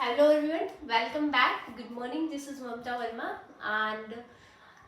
Hello everyone, welcome back. Good morning, this is Mamta Verma and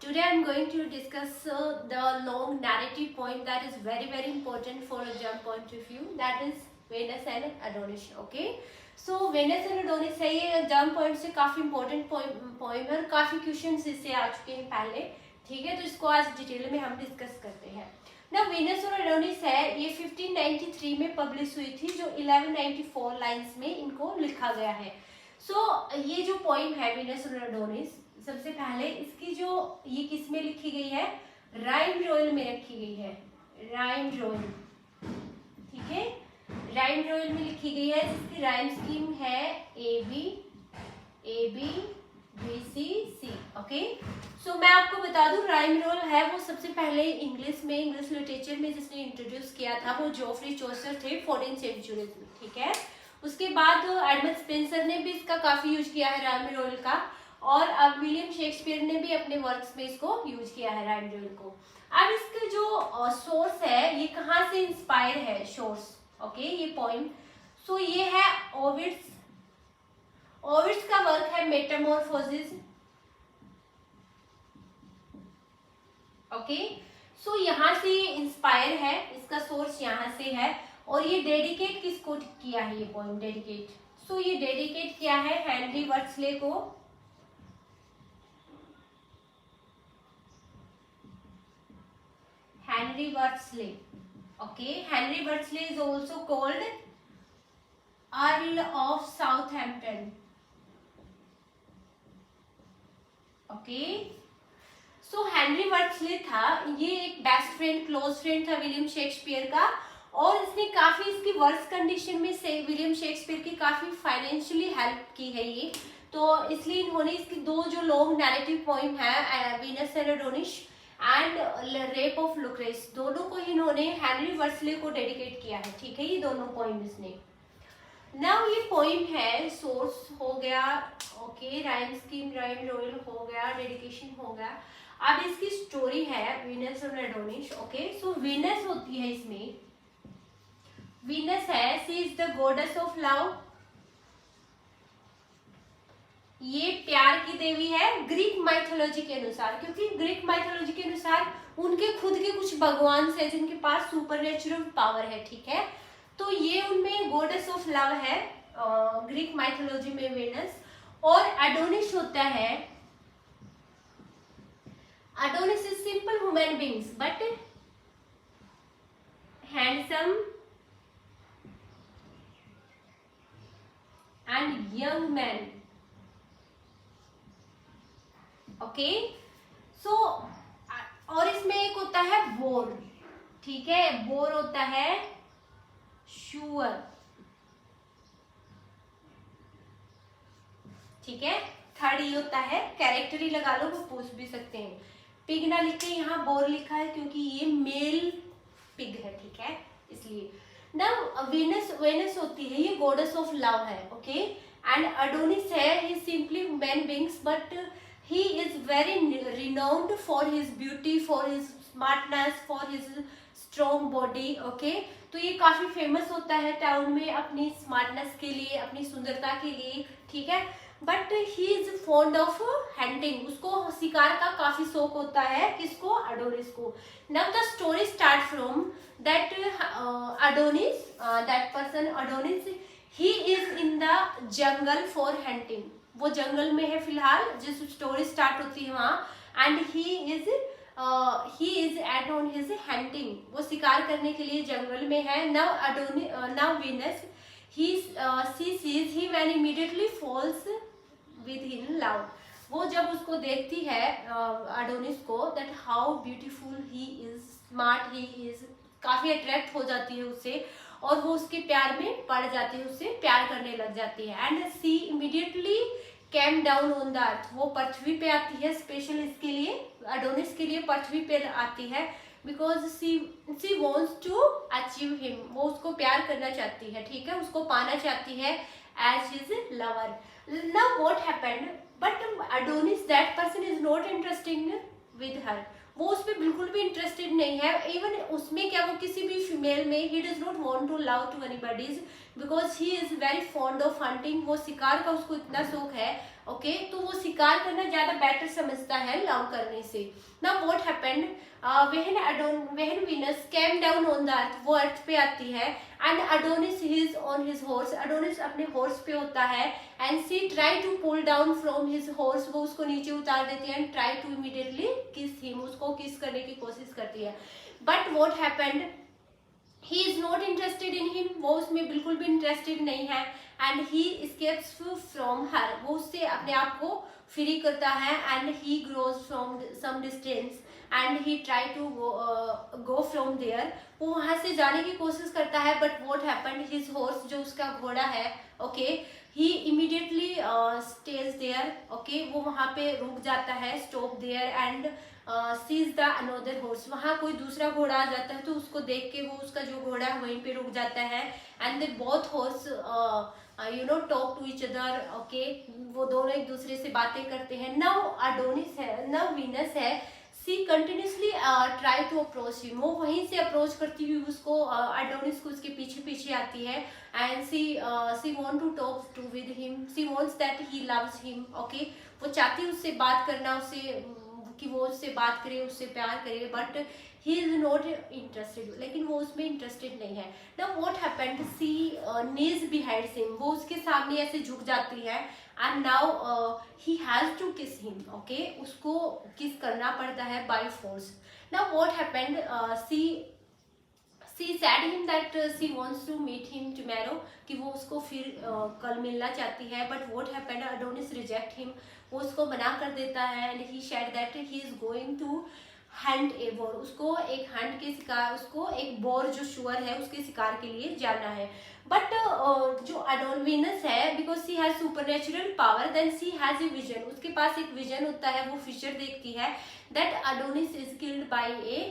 today I am going to discuss the long narrative point that is very important for a jump point of view, that is Venus and Adonis. Okay, so Venus and Adonis है ये jump point से काफ़ी important point है और काफ़ी questions इससे आ चुके हैं पहले. ठीक है, तो इसको आज डिटेल में हम डिस्कस करते हैं. ना वीनस और एडोनिस है ये 1593 में पब्लिश हुई थी, जो 1194 लाइंस में इनको लिखा गया है. ये जो पोइम है वीनस और एडोनिस, सबसे पहले इसकी जो ये किस में लिखी गई है, राइम रोयल में रखी गई है. राइम रोयल, ठीक है, राइम रोयल में लिखी गई है, जिसकी राइम स्कीम है A B B C C. Okay, so मैं आपको बता दूं राइम रोल है वो सबसे पहले इंग्लिश लिटरेचर में जिसने इंट्रोड्यूस किया था वो जोफ्री चौसर थे 14th सेंचुरी में. ठीक है, उसके बाद एडमंड स्पेंसर ने भी इसका काफी यूज किया है राइम रोल का, और अब विलियम शेक्सपियर ने भी अपने वर्क्स में इसको यूज किया है राइम रोल को. अब इसके जो सोर्स है ये कहाँ से इंस्पायर है सोर्स. ओके, ये पोइम, सो ये है ओविड्स का वर्क है मेटामॉर्फोसिस. ओके, सो यहाँ से ये इंस्पायर है, इसका सोर्स यहाँ से है. और ये डेडिकेट किसको किया है, ये पोइम डेडिकेट, सो ये डेडिकेट किया है हेनरी वर्ड्सले को. Henry Wriothesley. Okay, Henry Wriothesley is also called Earl of Southampton. Okay, so Henry Wriothesley था, ये एक बेस्ट फ्रेंड, क्लोज फ्रेंड था विलियम शेक्सपियर का, और इसने काफी इसकी वर्स्ट कंडीशन में से विलियम शेक्सपियर की काफी फाइनेंशियली हेल्प की है ये. तो इसलिए इन्होंने इसकी दो जो लॉन्ग नैरेटिव पोइम है Venus and Adonis and Rape of Lucrece, दोनों को इन्होंने हेनरी वर्ड्सले को डेडिकेट किया है. ठीक है, ये दोनों पोइम इसने. नाउ ये पोइम है, सोर्स हो गया, okay, rhyme scheme, rhyme royal हो गया, डेडिकेशन हो गया. अब इसकी स्टोरी है वीनस और एडोनिस. ओके, सो वीनस होती है इसमें, वीनस है, she is the goddess of love, ये प्यार की देवी है ग्रीक माइथोलॉजी के अनुसार, क्योंकि ग्रीक माइथोलॉजी के अनुसार उनके खुद के कुछ भगवान से जिनके पास सुपरनेचुरल पावर है. ठीक है, तो ये उनमें गॉडेस ऑफ लव है ग्रीक माइथोलॉजी में वीनस. और एडोनिस होता है, Adonis is simple human beings but handsome and young man. Okay, so और इसमें एक होता है बोर. ठीक है, बोर होता है शुअर. ठीक है, थर्ड ये होता है, कैरेक्टर ही लगा लो, वो पूछ भी सकते हैं. पिग ना लिख के यहाँ बोर लिखा है क्योंकि ये मेल पिग है. ठीक है, इसलिए ना वेनस होती है, ये गॉडेस ऑफ लव है. ओके, एंड एडोनिस है, he simply man beings but he is very renowned for his beauty, for his smartness, for his strong body. okay, तो ये काफी फेमस होता है टाउन में अपनी स्मार्टनेस के लिए, अपनी सुंदरता के लिए. ठीक है, but he is fond of hunting, उसको शिकार का काफी शौक होता है. किसको, एडोनिस को. Now the story start from that Adonis, that person Adonis, he is in the jungle for hunting, वो जंगल में है फिलहाल, जिस स्टोरी स्टार्ट होती है वहां. And he is at on his hunting, वो शिकार करने के लिए जंगल में है. Now Venus she sees he when immediately falls with in love, वो जब उसको देखती है एडोनिस को, that how beautiful he is, smart he is, काफी अट्रैक्ट हो जाती है उससे और वो उसके प्यार में पड़ जाती है, उससे प्यार करने लग जाती है. And she immediately came down on the earth, वो पृथ्वी पे आती है, स्पेशल इसके लिए, एडोनिस के लिए पृथ्वी पे आती है, because she wants to achieve him, वो उसको प्यार करना चाहती है. ठीक है, उसको पाना चाहती है as his lover. Now what happened, but Adonis that person is not interesting with her, वो उस पर बिल्कुल भी इंटरेस्टेड नहीं है। इवन उसमें क्या, वो किसी भी फीमेल में he does not want to love to anybody's because he is very fond of hunting. वो शिकार का उसको इतना शौक है, ओके तो वो शिकार करना ज्यादा बेटर समझता है लव करने से। Now what happened, when Venus came down on the earth, वो अर्थ पे आती है, and Adonis is on his horse, Adonis अपने हॉर्स पे होता है, and she try to pull down from his horse, वो उसको नीचे उतार देती है, and try to immediately kiss him, उसको किस करने की कोशिश करती है। But what happened, he is not interested in him, वो उसमें बिल्कुल भी इंटरेस्टेड नहीं है, and he escapes from her, वो उससे अपने आप को फ्री करता है, and he grows from some distance and he try to go from there, वो वहां से जाने की कोशिश करता है। But what happened, his horse, जो उसका घोड़ा है, okay he immediately stays there, okay वो वहां पे रुक जाता है, stop there, and sees the another horse, वहां कोई दूसरा घोड़ा आ जाता है तो उसको देख के वो उसका जो घोड़ा है वहीं पे रुक जाता है, and they both horse talk to each other, okay वो दोनों एक दूसरे से बातें करते हैं। नाउ अडोनिस है, नाउ वीनस है, she continuously try to approach him, वो वहीं से अप्रोच करती हुई उसको अडोनिस को उसके पीछे पीछे आती है, and she want to talk to with him, she wants that he loves him, okay वो चाहती है उससे बात करना, उससे कि वो उससे बात करे, उससे प्यार करे, but he is not interested, लेकिन वो उसमें इंटरेस्टेड नहीं है। Now what happened, she knees behind him, वो उसके सामने ऐसे झुक जाती है, and now he has to kiss him, okay उसको किस करना पड़ता है by force. Now what happened, she said him that she wants to meet him tomorrow, कि वो उसको फिर कल मिलना चाहती है, but what happened, Adonis reject him, वो उसको मना कर देता है, and he said that he is going to hunt a boar, उसको एक हंट के शिकार, उसको एक बोर जो शुअर है उसके शिकार के लिए जाना है। बट जो अडोनिस है, because she has supernatural power, then she has a vision, उसके पास एक विजन होता है, वो फ्यूचर देखती है, that Adonis is killed by a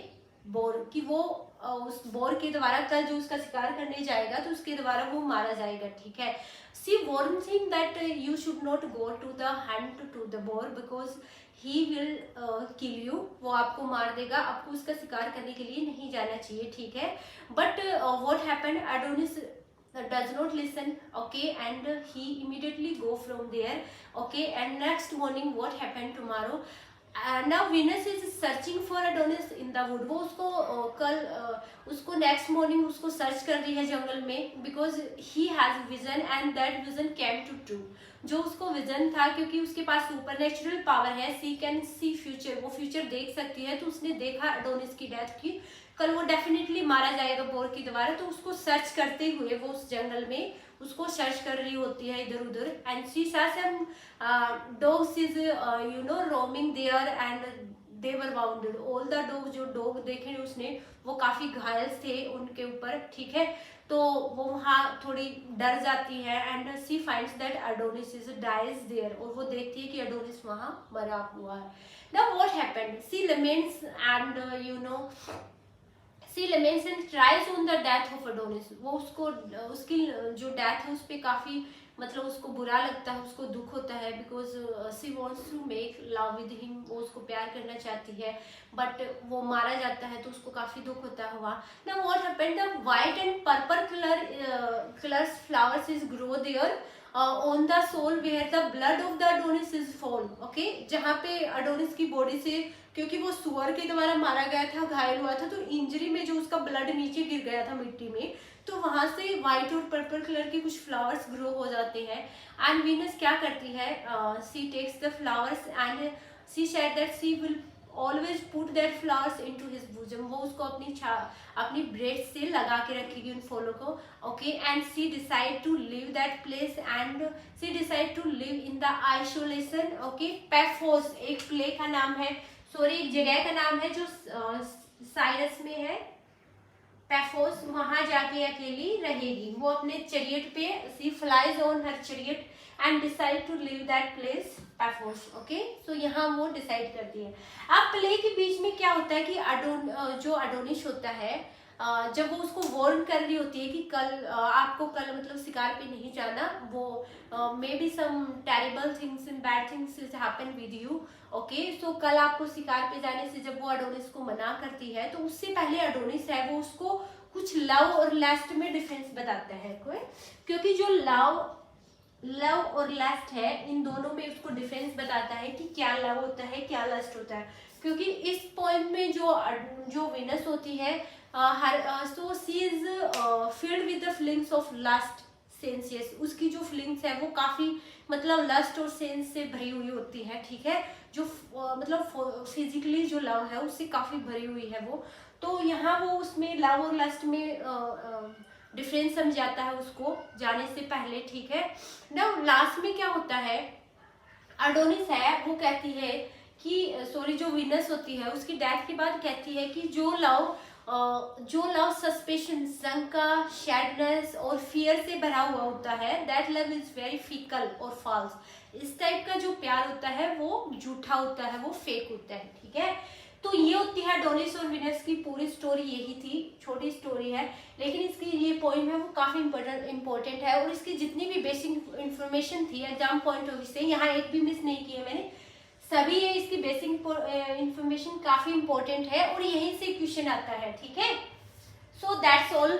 boar, कि वो उस बोर के द्वारा कल जो उसका शिकार करने जाएगा तो उसके द्वारा वो मारा जाएगा, ठीक है। She warns him that you should not go to the hunt to the boar because he will kill you, वो आपको मार देगा, आपको उसका शिकार करने के लिए नहीं जाना चाहिए, ठीक है। But what happened, Adonis does not listen, okay, and he immediately go from there, okay, and next morning what happened tomorrow, now Venus is searching for Adonis in the wood, वो उसको कल उसको नेक्स्ट मॉर्निंग उसको search कर रही है जंगल में, because he has vision and that vision came to true, जो उसको विजन था क्योंकि उसके पास सुपरनेचुरल पावर है, सी कैन सी फ्यूचर, वो फ्यूचर देख सकती है, तो उसने देखा अडोनिस की डेथ की कल वो डेफिनेटली मारा जाएगा बोर की द्वारा, तो उसको सर्च करते हुए वो उस जंगल में उसको सर्च कर रही होती है इधर उधर, and she saw some dogs is roaming there and they were wounded, all the dog, जो डॉग देखे उसने वो काफी घायल थे उनके ऊपर, ठीक है, तो वो वहाँ थोड़ी डर जाती है, and she finds that Adonis is dies there, और वो देखती है कि अडोनिस वहाँ मरा हुआ है। Now what happened, she laments and she laments and tries on the death of Adonis, वो उसको उसकी जो डेथ है उस पर काफी मतलब उसको बुरा लगता है, उसको दुख होता है, because she wants to make love with him, वो उसको प्यार करना चाहती है, बट वो मारा जाता है तो उसको काफी दुख होता हुआ। Now what happened, the white and purple colours flowers is grow there on the soil where the blood of the Adonis is fall, okay जहाँ पे अडोनिस की बॉडी से, क्योंकि वो सुअर के द्वारा मारा गया था, घायल हुआ था, तो इंजरी में जो उसका ब्लड नीचे गिर गया था मिट्टी में, तो वहां से व्हाइट और पर्पल कलर के कुछ फ्लावर्स ग्रो हो जाते हैं, एंड वीनस क्या करती है, she takes the flowers and she said that she will always put that flowers into his bosom, वो उसको अपनी ब्रेस्ट से लगा के रखेगी उन फूलों को, okay, and she decide to live that place, and she decide to live in the isolation, okay. Paphos एक प्ले का नाम है, सॉरी एक जगह का नाम है जो साइरस में है, पैफोस, वहां जाके अकेली रहेगी, वो अपने चरियट पे, she flies on her chariot and decide to live that place Paphos, okay, so यहाँ वो डिसाइड करती है। अब प्ले के बीच में क्या होता है कि जो अडोनिस होता है, जब वो उसको वार्न कर रही होती है कि कल आपको कल मतलब शिकार पे नहीं जाना, वो may be some terrible things and bad things will happen with you, okay. So कल आपको शिकार पे जाने से जब वो अडोनिस को मना करती है, तो उससे पहले अडोनिस है वो उसको कुछ लव और लस्ट में डिफरेंस बताता है कोई, क्योंकि जो लव और लस्ट है इन दोनों में उसको डिफरेंस बताता है कि क्या लव होता है क्या लस्ट होता है। क्योंकि इस पॉइंट में जो वीनस होती है so she is filled with the feelings of lust sense, yes, उसकी जो फीलिंग्स है वो काफी मतलब लस्ट और सेंस से भरी हुई होती है, ठीक है। जो मतलब फिजिकली जो लव है उससे काफी भरी हुई है वो, तो यहाँ वो उसमें लव और लस्ट में डिफरेंस समझाता है उसको जाने से पहले, ठीक है ना। लास्ट में क्या होता है, अडोनिस है वो कहती है कि सॉरी जो वीनस होती है उसकी डेथ के बाद कहती है कि जो लव सस्पेशन, शंका, सैडनेस और फियर से भरा हुआ होता है, that love is very fickle और फॉल्स। इस टाइप का जो प्यार होता है वो झूठा होता है, वो फेक होता है, ठीक है। तो ये होती है अडोनिस और वीनस की पूरी स्टोरी, यही थी, छोटी स्टोरी है, लेकिन इसकी ये पोइम है वो काफी इंपॉर्टेंट है। और इसकी जितनी भी बेसिक इंफॉर्मेशन थी एग्जाम पॉइंट ऑफ व्यू से, यहाँ एक भी मिस नहीं किया मैंने, सभी ये इसकी बेसिक इंफॉर्मेशन काफी इंपॉर्टेंट है और यहीं से क्वेश्चन आता है, ठीक है। So that's all.